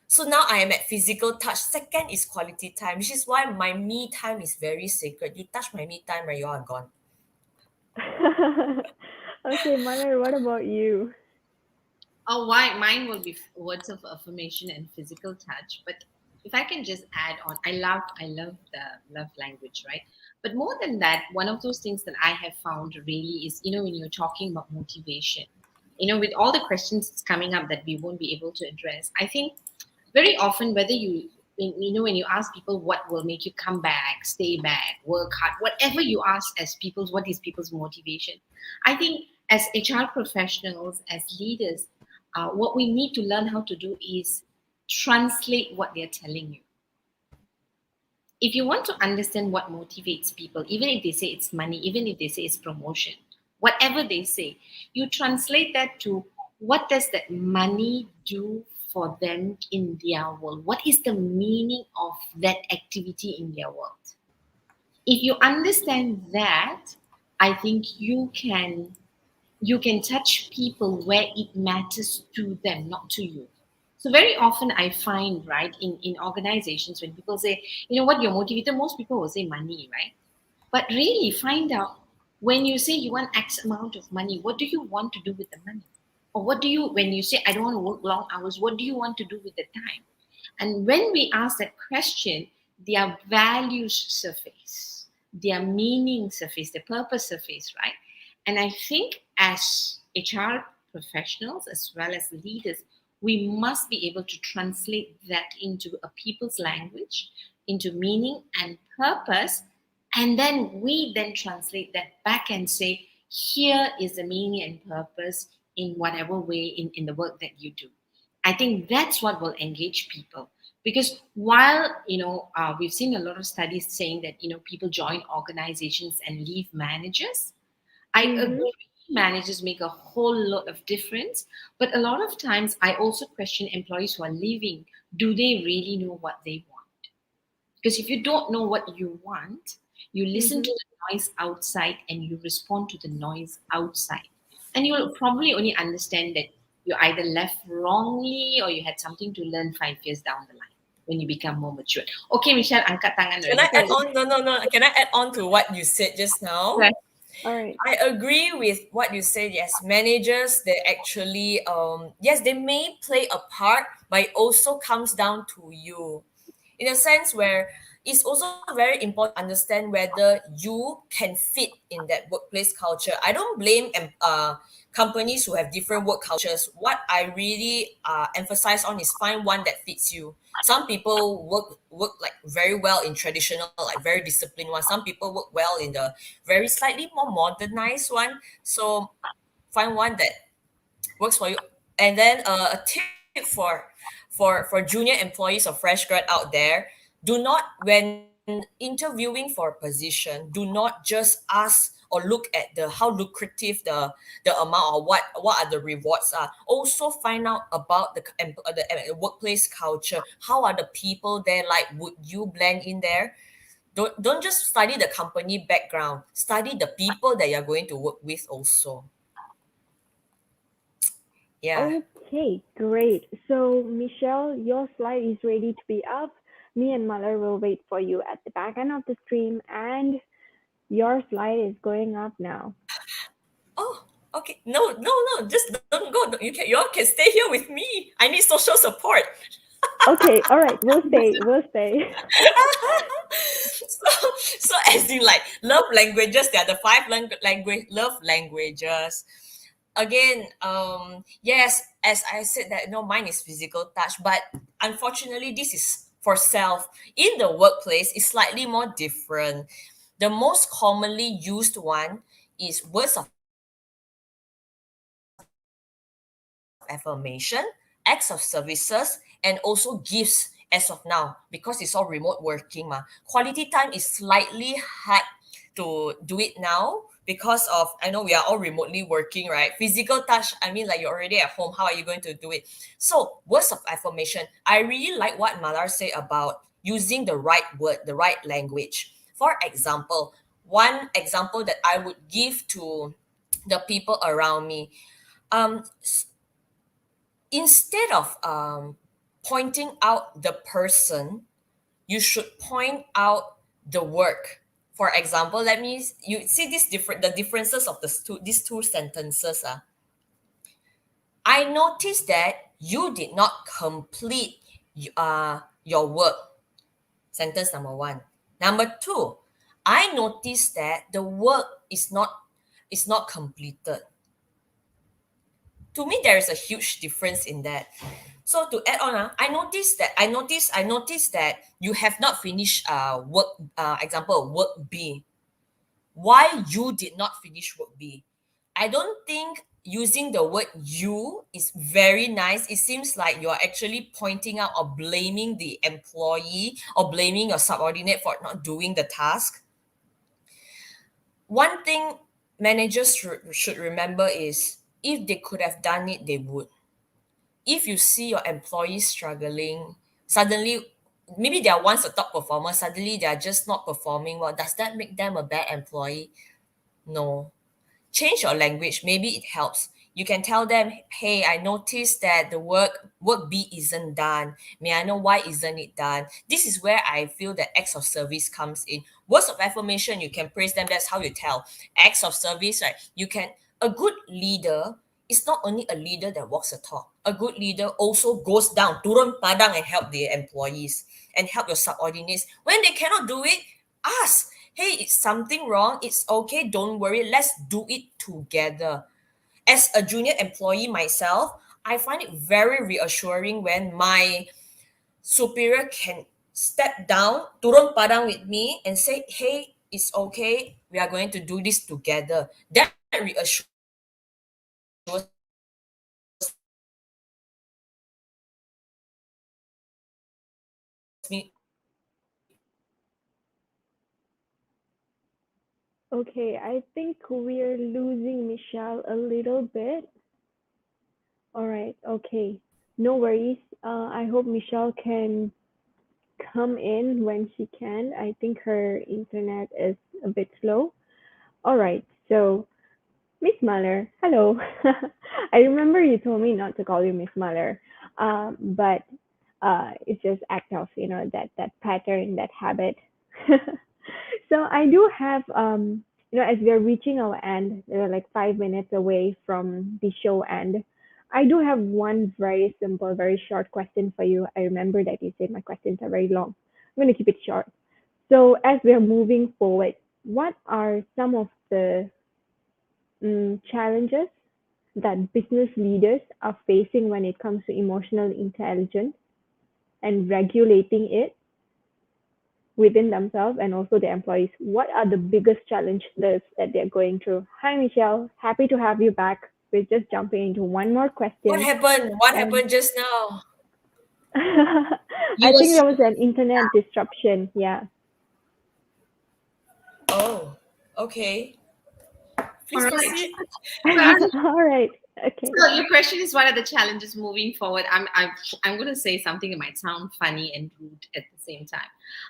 So now I am at physical touch. Second is quality time, which is why my me time is very sacred. You touch my me time, right, you are gone. Okay, Malar, what about you? Oh, why mine will be words of affirmation and physical touch. But if I can just add on, I love the love language, right? But more than that, one of those things that I have found really is, when you're talking about motivation, with all the questions that's coming up that we won't be able to address, I think very often whether when you ask people what will make you come back, stay back, work hard, whatever you ask as people's what is people's motivation, I think as HR professionals, as leaders, what we need to learn how to do is translate what they're telling you. If you want to understand what motivates people, even if they say it's money, even if they say it's promotion, whatever they say, you translate that to what does that money do for them in their world? What is the meaning of that activity in their world? If you understand that, I think you can touch people where it matters to them, not to you. So very often I find, right, in organizations when people say, what you're motivated, most people will say money, right? But really find out when you say you want X amount of money, what do you want to do with the money? Or when you say, I don't want to work long hours, what do you want to do with the time? And when we ask that question, their values surface, their meaning surface, their purpose surface, right? And I think as HR professionals as well as leaders, we must be able to translate that into a people's language, into meaning and purpose. And then we then translate that back and say, here is the meaning and purpose in whatever way in the work that you do. I think that's what will engage people. Because while we've seen a lot of studies saying that people join organizations and leave managers, I Mm-hmm. agree. managers make a whole lot of difference. But a lot of times, I also question employees who are leaving. Do they really know what they want? Because if you don't know what you want, you listen Mm-hmm. to the noise outside and you respond to the noise outside. And you'll probably only understand that you either left wrongly or you had something to learn 5 years down the line when you become more mature. Okay, Michelle, angkat tangan Can I already. add on? No, no, no. Can I add on to what you said just now? Right. All right. I agree with what you said. Yes, managers, they actually yes, they may play a part, but it also comes down to you. In a sense where it's also very important to understand whether you can fit in that workplace culture. I don't blame companies who have different work cultures. What I really emphasize on is find one that fits you. Some people work like very well in traditional, like very disciplined one. Some people work well in the very slightly more modernized one. So find one that works for you. And then a tip for junior employees or fresh grad out there, do not, when interviewing for a position, do not just ask or look at the how lucrative the amount or what are the rewards are. Also find out about the workplace culture. How are the people there like? Would you blend in there? Don't just study the company background, study the people that you're going to work with also. Yeah. Okay, great. So, Michelle, your slide is ready to be up. Me and Mother will wait for you at the back end of the stream, and your slide is going up now. Oh, okay. No, no, no. Just don't go. You all can stay here with me. I need social support. Okay, all right, we'll stay. We'll stay. So as in like love languages, there are the five language love languages. Again, yes, as I said that no, mine is physical touch, but unfortunately, this is for self. In the workplace, it's slightly more different. The most commonly used one is words of affirmation, acts of services, and also gifts as of now because it's all remote working. Quality time is slightly hard to do it now because of I know we are all remotely working, right? Physical touch, I mean, like you're already at home. How are you going to do it? So, words of affirmation. I really like what Malar said about using the right word, the right language. For example, one example that I would give to the people around me, um, instead of pointing out the person, you should point out the work. For example, let me you see this different the differences of these two sentences. I noticed that you did not complete your work. Sentence number one. Number two, I noticed that the work is not completed. To me there is a huge difference in that. So to add on, I noticed that you have not finished work, example work B. Why you did not finish work B? I don't think using the word you is very nice. It seems like you're actually pointing out or blaming the employee or blaming your subordinate for not doing the task. One thing managers should remember is if they could have done it, they would. If you see your employees struggling, suddenly maybe they are once a top performer, suddenly they are just not performing well. Does that make them a bad employee? No. Change your language. Maybe it helps. You can tell them, hey, I noticed that the work B isn't done. May I know why isn't it done? This is where I feel that acts of service comes in. Words of affirmation, you can praise them. That's how you tell. Acts of service, right? You can a good leader is not only a leader that walks the talk. A good leader also goes down, turun padang and help the employees and help your subordinates. When they cannot do it, ask, hey, it's something wrong. It's okay. Don't worry. Let's do it together. As a junior employee myself, I find it very reassuring when my superior can step down, turun padang with me and say, hey, it's okay. We are going to do this together. That reassures me that I'm not alone. Okay, I think we're losing Michelle a little bit. All right, okay. No worries. I hope Michelle can come in when she can. I think her internet is a bit slow. All right, so Miss Muller, hello. I remember you told me not to call you Miss Muller, but it's just act of that pattern, that habit. So I do have as we are reaching our end, we're like 5 minutes away from the show end. I do have one very simple, very short question for you. I remember that you said my questions are very long. I'm going to keep it short. So as we are moving forward, what are some of the challenges that business leaders are facing when it comes to emotional intelligence and regulating it within themselves and also the employees? What are the biggest challenges that they're going through? Hi, Michelle. Happy to have you back. We're just jumping into one more What question. happened? What And happened just now? I You think was there was an internet disruption. Yeah. oh, okay. All Please right. proceed. So, Arun, All right. Okay. so your question is, what are the challenges moving forward? I'm going to say something that might sound funny and rude at the same time.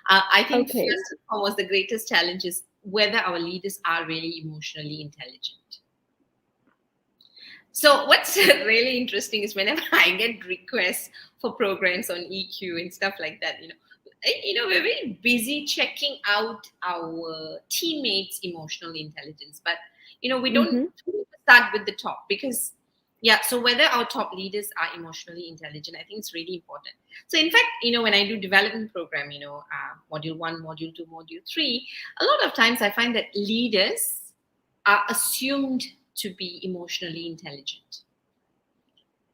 I think first Okay. and foremost, the greatest challenge is whether our leaders are really emotionally intelligent. So what's really interesting is whenever I get requests for programs on EQ and stuff like that, we're very busy checking out our teammates' emotional intelligence, but we don't Mm-hmm. start with the top because yeah. So whether our top leaders are emotionally intelligent, I think it's really important. So in fact, when I do development program, module one, module two, module three, a lot of times I find that leaders are assumed to be emotionally intelligent.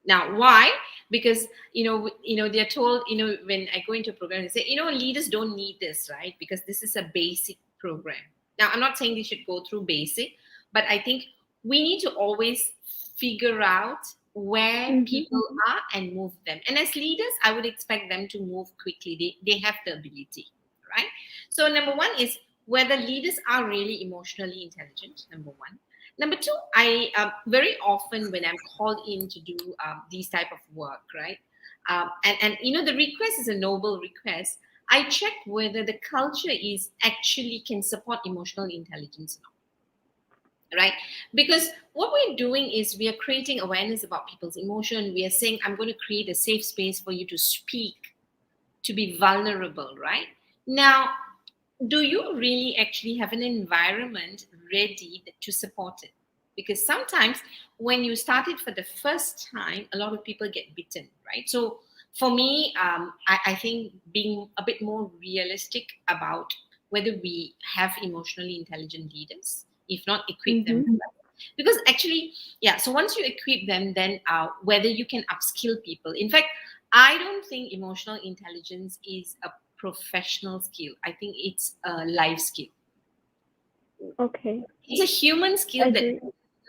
Now, why? Because they're told, when I go into a program, they say, leaders don't need this, right? Because this is a basic program. Now, I'm not saying they should go through basic, but I think we need to always figure out where Mm-hmm. people are and move them. And as leaders, I would expect them to move quickly. They have the ability, right? So, number one is whether leaders are really emotionally intelligent, number one. Number two, I very often when I'm called in to do these type of work, right? And the request is a noble request. I check whether the culture is actually can support emotional intelligence or not, right? Because what we're doing is we are creating awareness about people's emotion. We are saying, I'm going to create a safe space for you to speak, to be vulnerable, right? Now, do you really actually have an environment ready to support it? Because sometimes when you start it for the first time, a lot of people get bitten, right? So for me, I think being a bit more realistic about whether we have emotionally intelligent leaders, if not equip them. Mm-hmm. Because actually, yeah, so once you equip them, then whether you can upskill people. In fact, I don't think emotional intelligence is a professional skill. I think it's a life skill. Okay. It's a human skill that Agree.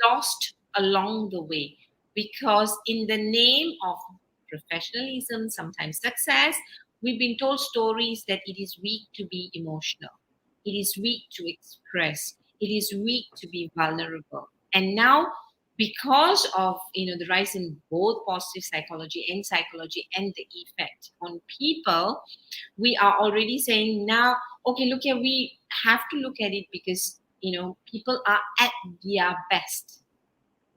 lost along the way because in the name of professionalism, sometimes success, we've been told stories that it is weak to be emotional. It is weak to express. It is weak to be vulnerable. And now, because of the rise in both positive psychology and the effect on people, we are already saying now, okay, look here, we have to look at it because people are at their best,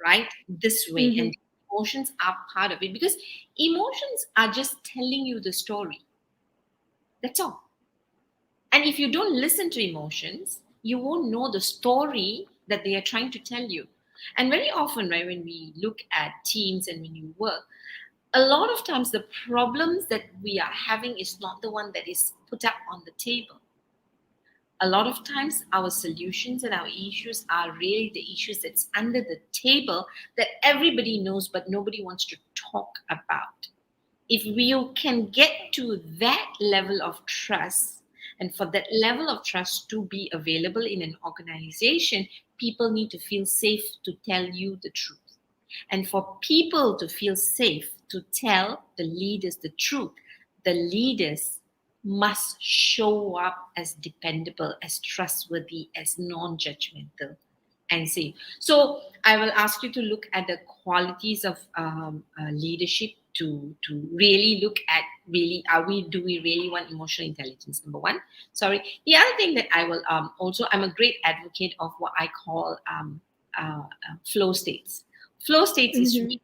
right? This way, Mm-hmm. and emotions are part of it because emotions are just telling you the story. That's all. And if you don't listen to emotions, you won't know the story that they are trying to tell you. And very often, right, when we look at teams and when you work, a lot of times the problems that we are having is not the one that is put up on the table. A lot of times our solutions and our issues are really the issues that's under the table that everybody knows but nobody wants to talk about. If we can get to that level of trust, and for that level of trust to be available in an organization, people need to feel safe to tell you the truth. And for people to feel safe to tell the leaders the truth, the leaders must show up as dependable, as trustworthy, as non judgmental, and safe. So, I will ask you to look at the qualities of leadership to really look at really do we really want emotional intelligence? Number one. Sorry. The other thing that I will also, I'm a great advocate of what I call flow states. Flow states is Mm-hmm.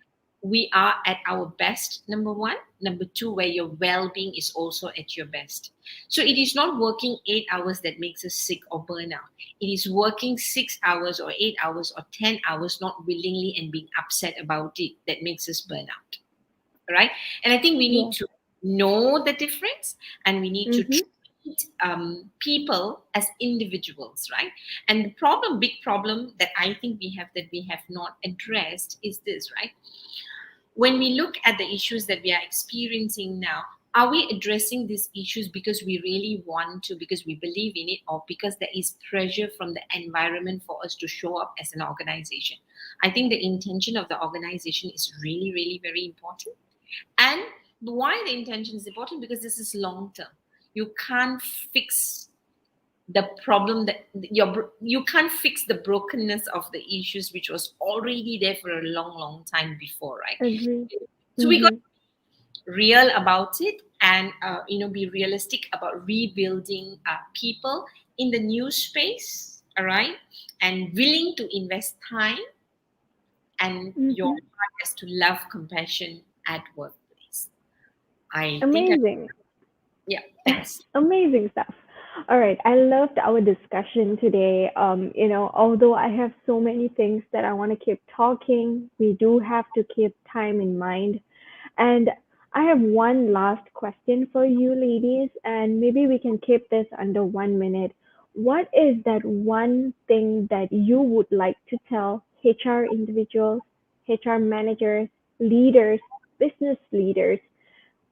we are at our best, number one. Number two, where your well-being is also at your best. So it is not working 8 hours that makes us sick or burn out. It is working 6 hours or 8 hours or 10 hours not willingly and being upset about it that makes us burn out. Right? And I think we need Yes. to know the difference, and we need to Mm-hmm. treat people as individuals, right? And the problem, big problem that I think we have that we have not addressed is this, right? When we look at the issues that we are experiencing now, are we addressing these issues because we really want to, because we believe in it, or because there is pressure from the environment for us to show up as an organization? I think the intention of the organization is really, really very important. And why the intention is important? Because this is long term. You can't fix the problem that you can't fix the brokenness of the issues which was already there for a long, long time before, right? Agree. So we got Mm-hmm. to be real about it, and be realistic about rebuilding people in the new space, all right, and willing to invest time and your Mm-hmm. heart as to love compassion at workplace. I think Amazing. yeah, thanks. Amazing stuff. All right, I loved our discussion today. Although I have so many things that I want to keep talking, we do have to keep time in mind. And I have one last question for you, ladies, and maybe we can keep this under 1 minute. What is that one thing that you would like to tell HR individuals, HR managers, leaders, business leaders,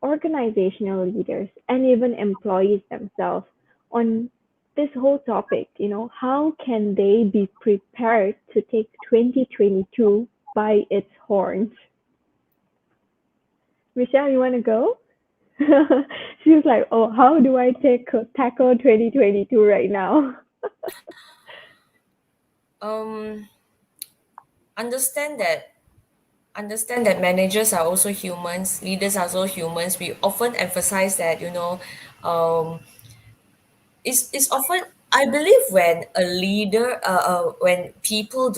organizational leaders, and even employees themselves on this whole topic? How can they be prepared to take 2022 by its horns? Michelle, you want to go? She was like, "Oh, how do I tackle 2022 right now?" um understand that understand that managers are also humans, leaders are also humans. We often emphasize that, um it's often, I believe, when a leader when people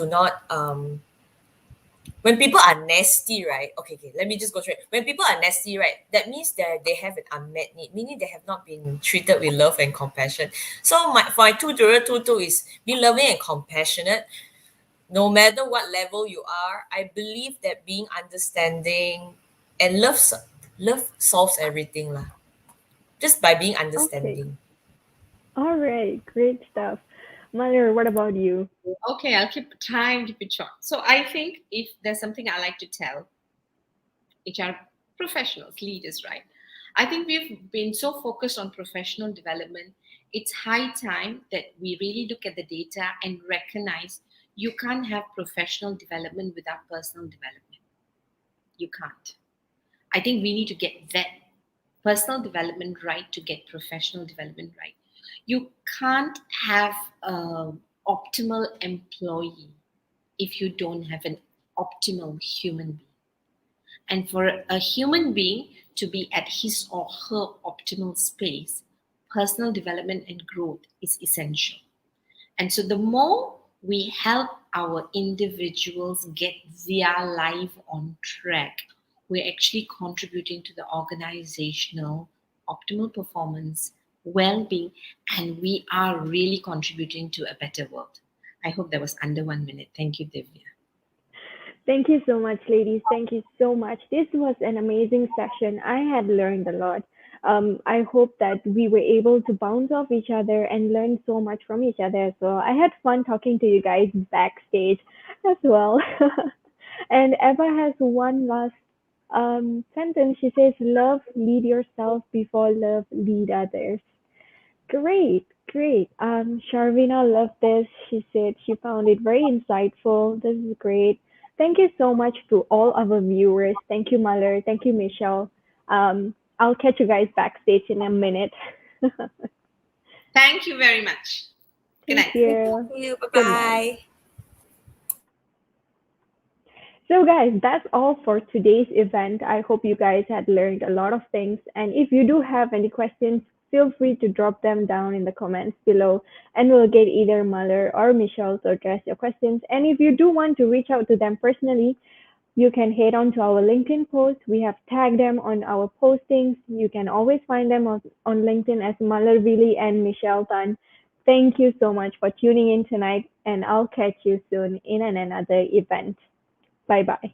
are nasty, right? Okay, okay, let me just go straight. When people are nasty, right, that means that they have an unmet need, meaning they have not been treated with love and compassion. So my 2022 is be loving and compassionate no matter what level you are. I believe that being understanding and love solves everything lah. Just by being Okay. understanding. All right. Great stuff. Mother, what about you? Okay, I'll keep it short. So I think if there's something I like to tell HR professionals, leaders, right? I think we've been so focused on professional development. It's high time that we really look at the data and recognize you can't have professional development without personal development. You can't. I think we need to get that personal development right to get professional development right. You can't have an optimal employee if you don't have an optimal human being. And for a human being to be at his or her optimal space, personal development and growth is essential. And so the more we help our individuals get their life on track, we're actually contributing to the organizational optimal performance, well being, and we are really contributing to a better world. I hope that was under 1 minute. Thank you, Divya. Thank you so much, ladies. Thank you so much. This was an amazing session. I had learned a lot. I hope that we were able to bounce off each other and learn so much from each other as well. I had fun talking to you guys backstage as well. And Eva has one last sentence. She says, "Love, lead yourself before love, lead others." Great, great. Sharvina loved this. She said she found it very insightful. This is great. Thank you so much to all our viewers. Thank you, Maler. Thank you, Michelle. I'll catch you guys backstage in a minute. Thank you very much. Good Thank night. you. Thank you. Bye Good night. bye. So, guys, that's all for today's event. I hope you guys had learned a lot of things. And if you do have any questions, feel free to drop them down in the comments below, and we'll get either Muller or Michelle to address your questions. And if you do want to reach out to them personally, you can head on to our LinkedIn post. We have tagged them on our postings. You can always find them on LinkedIn as Muller Willy and Michelle Tan. Thank you so much for tuning in tonight, and I'll catch you soon in another event. Bye bye.